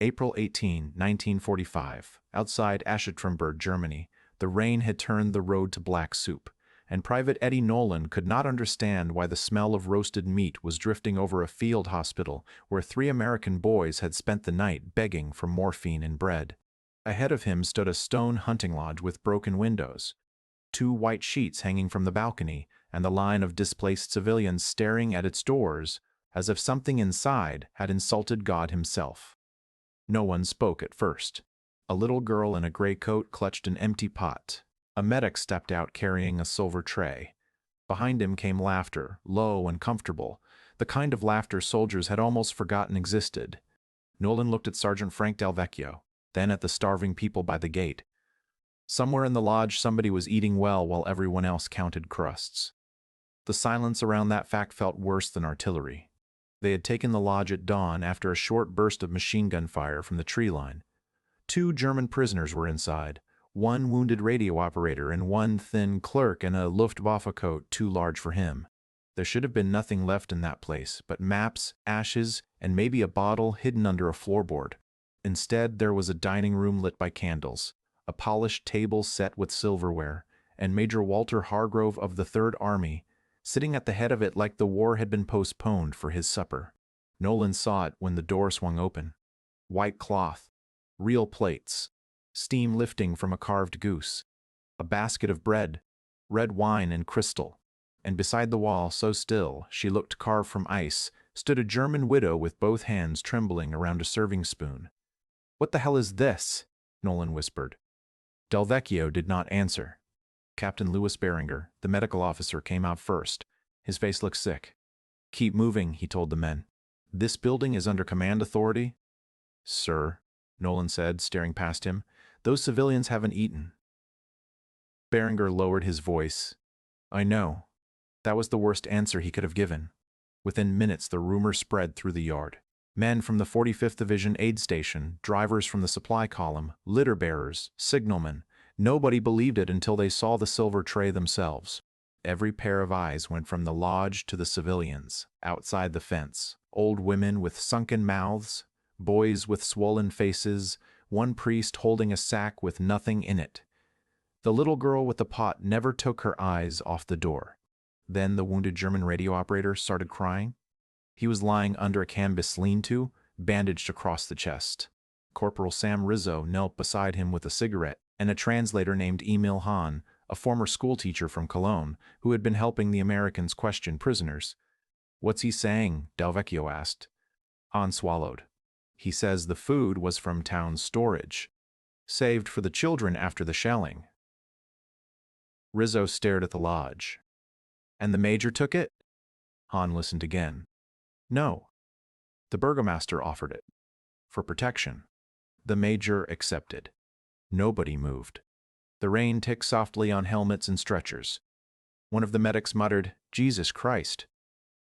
April 18, 1945, outside Aschaffenburg, Germany, the rain had turned the road to black soup, and Private Eddie Nolan could not understand why the smell of roasted meat was drifting over a field hospital where 3 American boys had spent the night begging for morphine and bread. Ahead of him stood a stone hunting lodge with broken windows, 2 white sheets hanging from the balcony, and the line of displaced civilians staring at its doors as if something inside had insulted God himself. No one spoke at first. A little girl in a gray coat clutched an empty pot. A medic stepped out carrying a silver tray. Behind him came laughter, low and comfortable, the kind of laughter soldiers had almost forgotten existed. Nolan looked at Sergeant Frank Del Vecchio, then at the starving people by the gate. Somewhere in the lodge somebody was eating well while everyone else counted crusts. The silence around that fact felt worse than artillery. They had taken the lodge at dawn after a short burst of machine gun fire from the tree line. 2 German prisoners were inside, 1 wounded radio operator and 1 thin clerk in a Luftwaffe coat too large for him. There should have been nothing left in that place but maps, ashes, and maybe a bottle hidden under a floorboard. Instead, there was a dining room lit by candles, a polished table set with silverware, and Major Walter Hargrove of the Third Army sitting at the head of it like the war had been postponed for his supper. Nolan saw it when the door swung open. White cloth, real plates, steam lifting from a carved goose, a basket of bread, red wine and crystal, and beside the wall, so still she looked carved from ice, stood a German widow with both hands trembling around a serving spoon. "What the hell is this?" Nolan whispered. Del Vecchio did not answer. Captain Louis Beringer, the medical officer, came out first. His face looked sick. "Keep moving," he told the men. "This building is under command authority?" "Sir," Nolan said, staring past him, "those civilians haven't eaten." Beringer lowered his voice. "I know." That was the worst answer he could have given. Within minutes, the rumor spread through the yard. Men from the 45th Division aid station, drivers from the supply column, litter bearers, signalmen. Nobody believed it until they saw the silver tray themselves. Every pair of eyes went from the lodge to the civilians, outside the fence. Old women with sunken mouths, boys with swollen faces, 1 priest holding a sack with nothing in it. The little girl with the pot never took her eyes off the door. Then the wounded German radio operator started crying. He was lying under a canvas lean-to, bandaged across the chest. Corporal Sam Rizzo knelt beside him with a cigarette, and a translator named Emil Hahn, a former schoolteacher from Cologne, who had been helping the Americans question prisoners. "What's he saying?" Del Vecchio asked. Hahn swallowed. "He says the food was from town storage, saved for the children after the shelling." Rizzo stared at the lodge. "And the major took it?" Hahn listened again. "No. The burgomaster offered it. For protection. The major accepted." Nobody moved. The rain ticked softly on helmets and stretchers. One of the medics muttered, "Jesus Christ."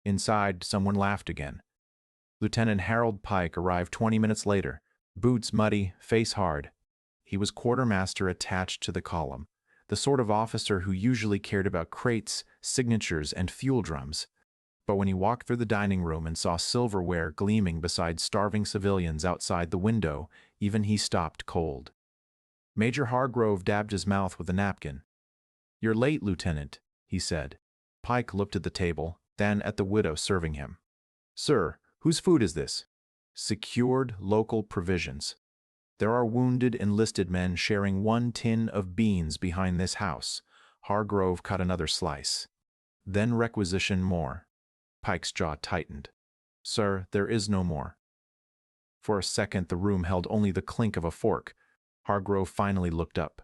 Inside, someone laughed again. Lieutenant Harold Pike arrived 20 minutes later, boots muddy, face hard. He was quartermaster attached to the column, the sort of officer who usually cared about crates, signatures, and fuel drums. But when he walked through the dining room and saw silverware gleaming beside starving civilians outside the window, even he stopped cold. Major Hargrove dabbed his mouth with a napkin. "You're late, Lieutenant," he said. Pike looked at the table, then at the widow serving him. "Sir, whose food is this?" "Secured local provisions. There are wounded enlisted men sharing 1 tin of beans behind this house." Hargrove cut another slice. "Then requisition more." Pike's jaw tightened. "Sir, there is no more." For a second the room held only the clink of a fork. Hargrove finally looked up.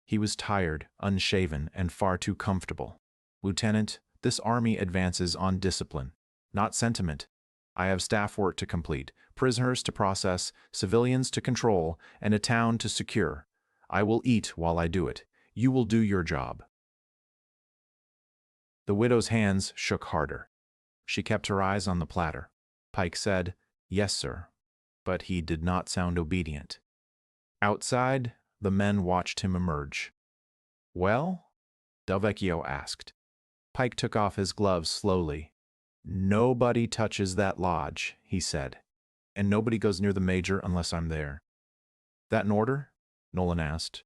He was tired, unshaven, and far too comfortable. "Lieutenant, this army advances on discipline, not sentiment. I have staff work to complete, prisoners to process, civilians to control, and a town to secure. I will eat while I do it. You will do your job." The widow's hands shook harder. She kept her eyes on the platter. Pike said, "Yes, sir," but he did not sound obedient. Outside, the men watched him emerge. "Well?" Del Vecchio asked. Pike took off his gloves slowly. "Nobody touches that lodge," he said. and nobody goes near the major unless I'm there. That an order? Nolan asked.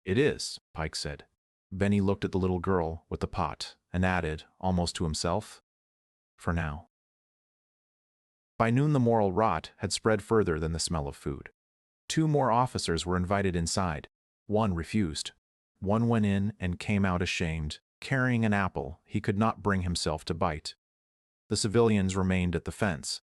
It is, Pike said. Benny looked at the little girl with the pot and added, almost to himself, for now. By noon the moral rot had spread further than the smell of food. 2 more officers were invited inside. 1 refused. 1 went in and came out ashamed, carrying an apple he could not bring himself to bite. The civilians remained at the fence.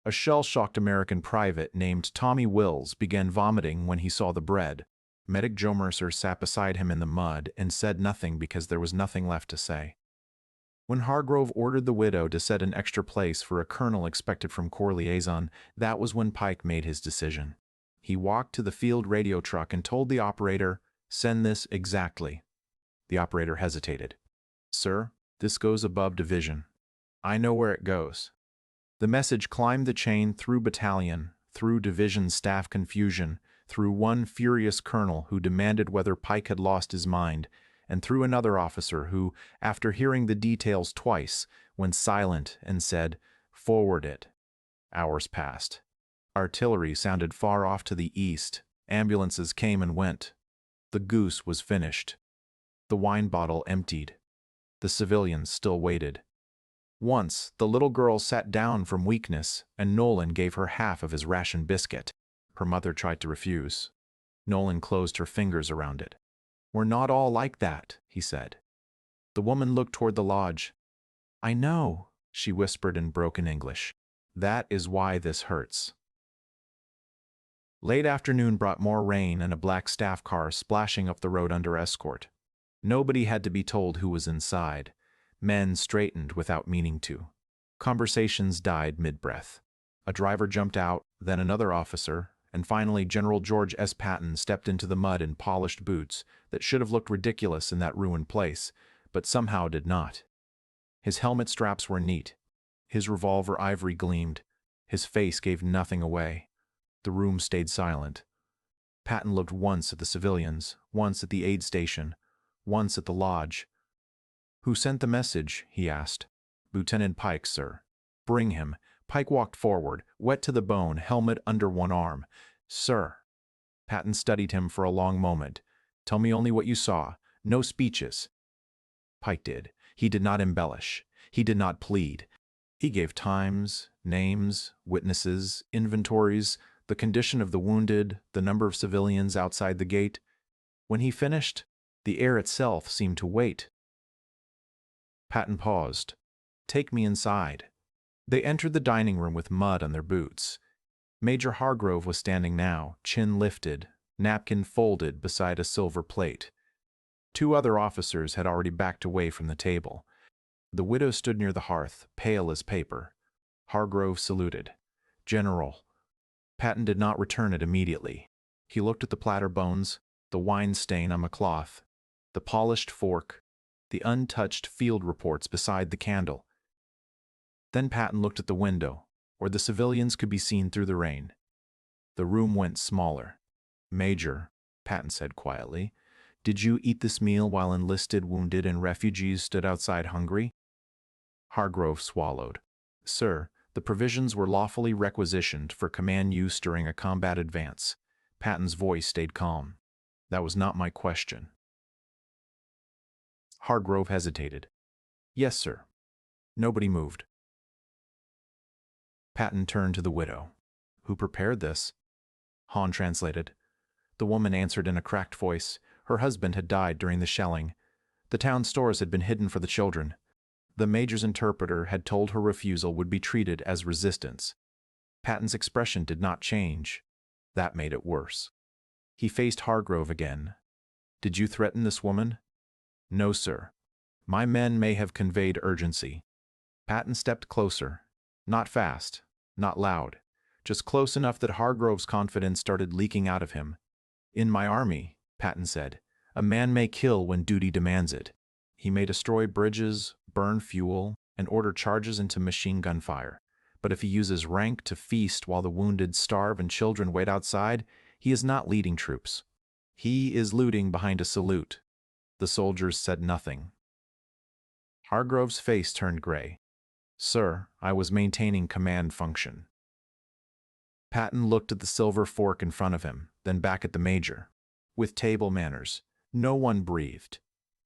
A shell-shocked American private named Tommy Wills began vomiting when he saw the bread. Medic Joe Mercer sat beside him in the mud and said nothing because there was nothing left to say. When Hargrove ordered the widow to set an extra place for a colonel expected from Corps Liaison, that was when Pike made his decision. He walked to the field radio truck and told the operator, "Send this exactly." The operator hesitated. "Sir, this goes above division. I know where it goes." The message climbed the chain through battalion, through division staff confusion, through one furious colonel who demanded whether Pike had lost his mind, and through another officer who, after hearing the details twice, went silent and said, "Forward it." Hours passed. Artillery sounded far off to the east. Ambulances came and went. The goose was finished. The wine bottle emptied. The civilians still waited. Once, the little girl sat down from weakness, and Nolan gave her half of his ration biscuit. Her mother tried to refuse. Nolan closed her fingers around it. "We're not all like that," he said. The woman looked toward the lodge. "I know," she whispered in broken English. "That is why this hurts." Late afternoon brought more rain and a black staff car splashing up the road under escort. Nobody had to be told who was inside. Men straightened without meaning to. Conversations died mid-breath. A driver jumped out, then another officer, and finally General George S. Patton stepped into the mud in polished boots that should have looked ridiculous in that ruined place, but somehow did not. His helmet straps were neat. His revolver ivory gleamed. His face gave nothing away. The room stayed silent. Patton looked once at the civilians, once at the aid station, once at the lodge. "Who sent the message?" he asked. "Lieutenant Pike, sir." "Bring him." Pike walked forward, wet to the bone, helmet under one arm. "Sir." Patton studied him for a long moment. "Tell me only what you saw. No speeches." Pike did. He did not embellish. He did not plead. He gave times, names, witnesses, inventories, the condition of the wounded, the number of civilians outside the gate. When he finished, the air itself seemed to wait. Patton paused. "Take me inside." They entered the dining room with mud on their boots. Major Hargrove was standing now, chin lifted, napkin folded beside a silver plate. 2 other officers had already backed away from the table. The widow stood near the hearth, pale as paper. Hargrove saluted. "General." Patton did not return it immediately. He looked at the platter bones, the wine stain on the cloth, the polished fork, the untouched field reports beside the candle. Then Patton looked at the window, where the civilians could be seen through the rain. The room went smaller. "Major," Patton said quietly, "did you eat this meal while enlisted, wounded, and refugees stood outside hungry?" Hargrove swallowed. "Sir, the provisions were lawfully requisitioned for command use during a combat advance." Patton's voice stayed calm. "That was not my question." Hargrove hesitated. "Yes, sir." Nobody moved. Patton turned to the widow. "Who prepared this?" Hahn translated. The woman answered in a cracked voice. Her husband had died during the shelling. The town stores had been hidden for the children. The major's interpreter had told her refusal would be treated as resistance. Patton's expression did not change. That made it worse. He faced Hargrove again. "Did you threaten this woman?" "No, sir. My men may have conveyed urgency." Patton stepped closer. Not fast, not loud, just close enough that Hargrove's confidence started leaking out of him. "In my army," Patton said, "a man may kill when duty demands it. He may destroy bridges, burn fuel, and order charges into machine gun fire. But if he uses rank to feast while the wounded starve and children wait outside, he is not leading troops. He is looting behind a salute." The soldiers said nothing. Hargrove's face turned gray. "Sir, I was maintaining command function." Patton looked at the silver fork in front of him, then back at the major. With table manners, no one breathed.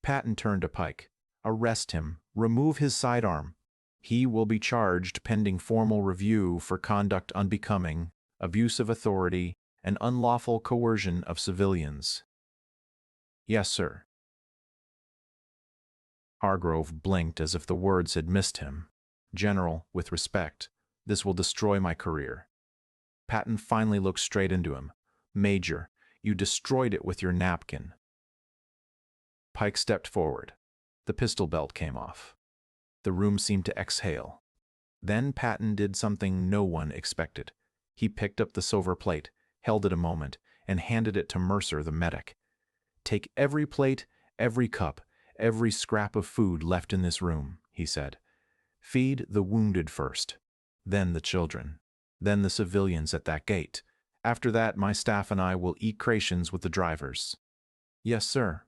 Patton turned to Pike. Arrest him. Remove his sidearm. He will be charged pending formal review for conduct unbecoming, abuse of authority, and unlawful coercion of civilians. Yes, sir. Hargrove blinked as if the words had missed him. General, with respect, this will destroy my career. Patton finally looked straight into him. Major, you destroyed it with your napkin. Pike stepped forward. The pistol belt came off. The room seemed to exhale. Then Patton did something no one expected. He picked up the silver plate, held it a moment, and handed it to Mercer, the medic. Take every plate, every cup, every scrap of food left in this room, he said. Feed the wounded first, then the children, then the civilians at that gate. After that, my staff and I will eat rations with the drivers. Yes, sir.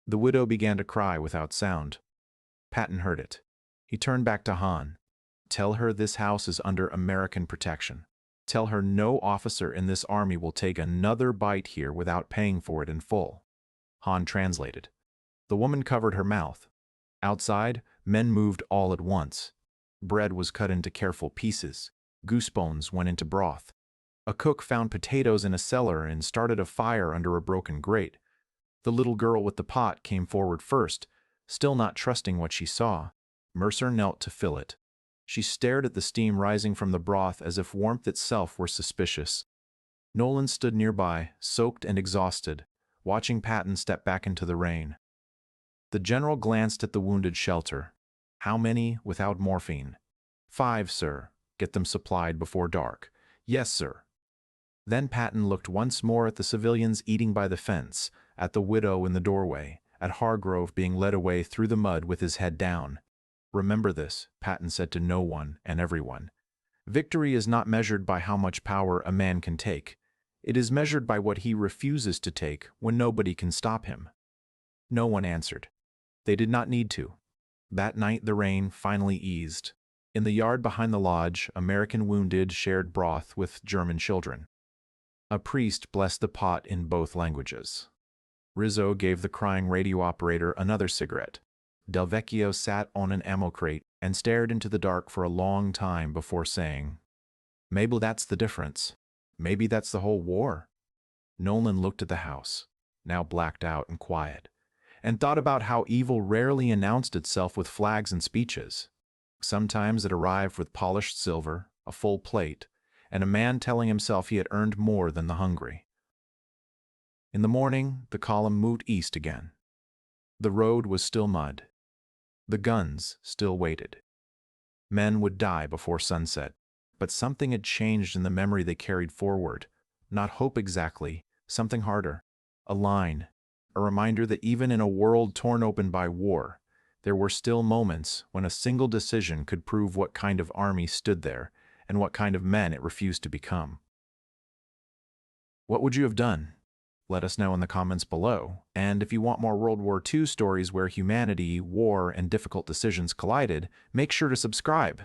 The widow began to cry without sound. Patton heard it. He turned back to Han. Tell her this house is under American protection. Tell her no officer in this army will take another bite here without paying for it in full. Han translated. The woman covered her mouth. Outside, men moved all at once. Bread was cut into careful pieces. Goose bones went into broth. A cook found potatoes in a cellar and started a fire under a broken grate. The little girl with the pot came forward first, still not trusting what she saw. Mercer knelt to fill it. She stared at the steam rising from the broth as if warmth itself were suspicious. Nolan stood nearby, soaked and exhausted, watching Patton step back into the rain. The general glanced at the wounded shelter. How many without morphine? 5, sir. Get them supplied before dark. Yes, sir. Then Patton looked once more at the civilians eating by the fence, at the widow in the doorway, at Hargrove being led away through the mud with his head down. Remember this, Patton said to no one and everyone. Victory is not measured by how much power a man can take. It is measured by what he refuses to take when nobody can stop him. No one answered. They did not need to. That night the rain finally eased. In the yard behind the lodge, American wounded shared broth with German children. A priest blessed the pot in both languages. Rizzo gave the crying radio operator another cigarette. Del Vecchio sat on an ammo crate and stared into the dark for a long time before saying, "Maybe that's the difference. Maybe that's the whole war." Nolan looked at the house, now blacked out and quiet, and thought about how evil rarely announced itself with flags and speeches. Sometimes it arrived with polished silver, a full plate, and a man telling himself he had earned more than the hungry. In the morning, the column moved east again. The road was still mud. The guns still waited. Men would die before sunset, but something had changed in the memory they carried forward. Not hope exactly, something harder. A line, a reminder that even in a world torn open by war, there were still moments when a single decision could prove what kind of army stood there and what kind of men it refused to become. What would you have done? Let us know in the comments below. And if you want more World War II stories where humanity, war, and difficult decisions collided, make sure to subscribe.